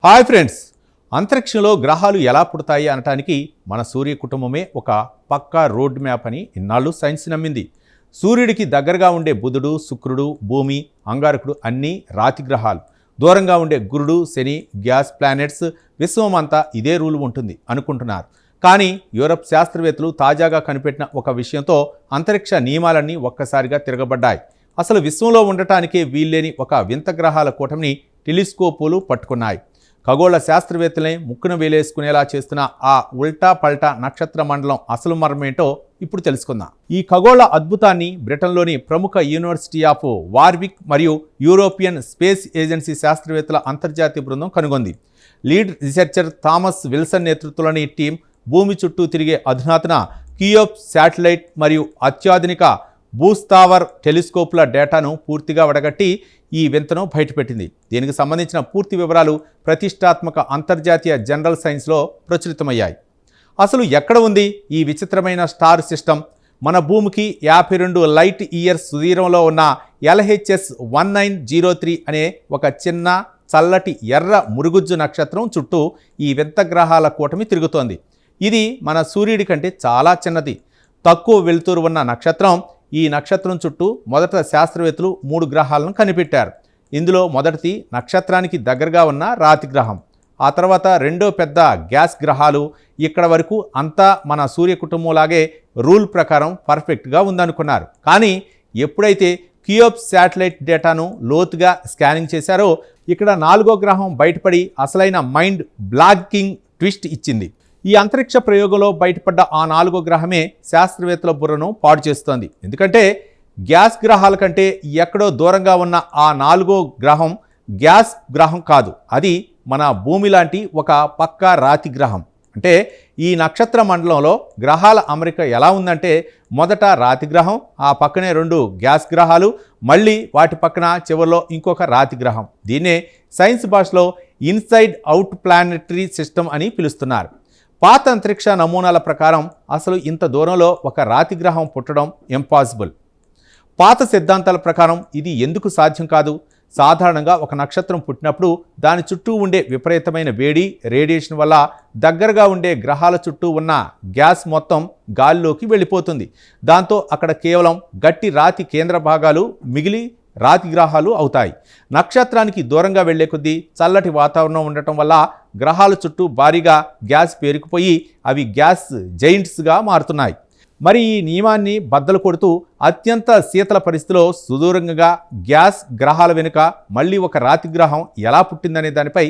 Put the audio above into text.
Hi friends, అంతరిక్షంలో గ్రహాలు ఎలా పుడతాయి అనటానికి మన సూర్య కుటుంబమే ఒక పక్కా రోడ్ మ్యాప్ అని ఇన్నాళ్ళు సైన్స్ నమ్మింది. సూర్యుడికి దగ్గరగా ఉండే బుధుడు, శుక్రుడు, భూమి, అంగారకుడు అన్నీ రాతి గ్రహాలు. దూరంగా ఉండే గురుడు, శని, గ్యాస్ ప్లానెట్స్, విశ్వం అంతా ఇదే రూల్ ఉంటుంది అనుకుంటున్నారు. కానీ యూరప్ శాస్త్రవేత్తలు తాజాగా కనిపెట్టిన ఒక విషయంతో అంతరిక్ష నియమాలన్నీ ఒక్కసారిగా తిరగబడ్డాయి. అసలు విశ్వంలో ఉండటానికే వీల్లేని ఒక వింత గ్రహాల కూటమిని టెలిస్కోపులు పట్టుకున్నాయి. ఖగోళ శాస్త్రవేత్తలే ముక్కున వేలేసుకునేలా చేస్తున్న ఆ ఉల్టా పల్టా నక్షత్ర మండలం అసలు మర్మేంటో ఇప్పుడు తెలుసుకుందాం. ఈ ఖగోళ అద్భుతాన్ని బ్రిటన్లోని ప్రముఖ యూనివర్సిటీ ఆఫ్ వార్విక్ మరియు యూరోపియన్ స్పేస్ ఏజెన్సీ శాస్త్రవేత్తల అంతర్జాతీయ బృందం కనుగొంది. లీడ్ రీసెర్చర్ థామస్ విల్సన్ నేతృత్వంలోని టీం భూమి చుట్టూ తిరిగే అధునాతన కియోప్ శాటిలైట్ మరియు అత్యాధునిక భూస్థావర్ టెలిస్కోప్ల డేటాను పూర్తిగా వడగట్టి ఈ వింతను బయటపెట్టింది. దీనికి సంబంధించిన పూర్తి వివరాలు ప్రతిష్టాత్మక అంతర్జాతీయ జనరల్ సైన్స్లో ప్రచురితమయ్యాయి. అసలు ఎక్కడ ఉంది ఈ విచిత్రమైన స్టార్ సిస్టమ్? మన భూమికి 52 లైట్ ఇయర్స్ సుదూరంలో ఉన్న LHS 1903 అనే ఒక చిన్న చల్లటి ఎర్ర మురుగుజ్జు నక్షత్రం చుట్టూ ఈ వింత గ్రహాల కూటమి తిరుగుతోంది. ఇది మన సూర్యుడి కంటే చాలా చిన్నది, తక్కువ వెలుతురు ఉన్న నక్షత్రం. ఈ నక్షత్రం చుట్టూ మొదట శాస్త్రవేత్తలు 3 గ్రహాలను కనిపెట్టారు. ఇందులో మొదటిది నక్షత్రానికి దగ్గరగా ఉన్న రాతి గ్రహం, ఆ తర్వాత రెండో పెద్ద గ్యాస్ గ్రహాలు. ఇక్కడ వరకు అంతా మన సూర్య కుటుంబంలాగే రూల్ ప్రకారం పర్ఫెక్ట్గా ఉందనుకున్నారు. కానీ ఎప్పుడైతే కియోప్ శాటిలైట్ డేటాను లోతుగా స్కానింగ్ చేశారో ఇక్కడ 4వ గ్రహం బయటపడి అసలైన మైండ్ బ్లాకింగ్ ట్విస్ట్ ఇచ్చింది. ఈ అంతరిక్ష ప్రయోగంలో బయటపడ్డ ఆ 4వ గ్రహమే శాస్త్రవేత్తల బుర్రను పాడు చేస్తోంది. ఎందుకంటే గ్యాస్ గ్రహాల కంటే ఎక్కడో దూరంగా ఉన్న ఆ 4వ గ్రహం గ్యాస్ గ్రహం కాదు, అది మన భూమి లాంటి ఒక పక్కా రాతి గ్రహం. అంటే ఈ నక్షత్ర మండలంలో గ్రహాల అమరిక ఎలా ఉందంటే మొదట రాతి గ్రహం, ఆ పక్కనే 2 గ్యాస్ గ్రహాలు, మళ్ళీ వాటి పక్కన చివరిలో ఇంకొక రాతి గ్రహం. దీన్నే సైన్స్ భాషలో ఇన్సైడ్ అవుట్ ప్లానెటరీ సిస్టమ్ అని పిలుస్తున్నారు. పాత అంతరిక్ష నమూనాల ప్రకారం అసలు ఇంత దూరంలో ఒక రాతి గ్రహం పుట్టడం ఇంపాసిబుల్. పాత సిద్ధాంతాల ప్రకారం ఇది ఎందుకు సాధ్యం కాదు? సాధారణంగా ఒక నక్షత్రం పుట్టినప్పుడు దాని చుట్టూ ఉండే విపరీతమైన వేడి, రేడియేషన్ వల్ల దగ్గరగా ఉండే గ్రహాల చుట్టూ ఉన్న గ్యాస్ మొత్తం గాలిలోకి వెళ్ళిపోతుంది. దాంతో అక్కడ కేవలం గట్టి రాతి కేంద్ర భాగాలు మిగిలి రాతి గ్రహాలు అవుతాయి. నక్షత్రానికి దూరంగా వెళ్లే కొద్దీ చల్లటి వాతావరణం ఉండటం వల్ల గ్రహాల చుట్టూ భారీగా గ్యాస్ పేరుకుపోయి అవి గ్యాస్ జైంట్స్గా మారుతున్నాయి. మరి ఈ నియమాన్ని బద్దలు కొడుతూ అత్యంత శీతల పరిస్థితిలో సుదూరంగా గ్యాస్ గ్రహాల వెనుక మళ్ళీ ఒక రాతి గ్రహం ఎలా పుట్టిందనే దానిపై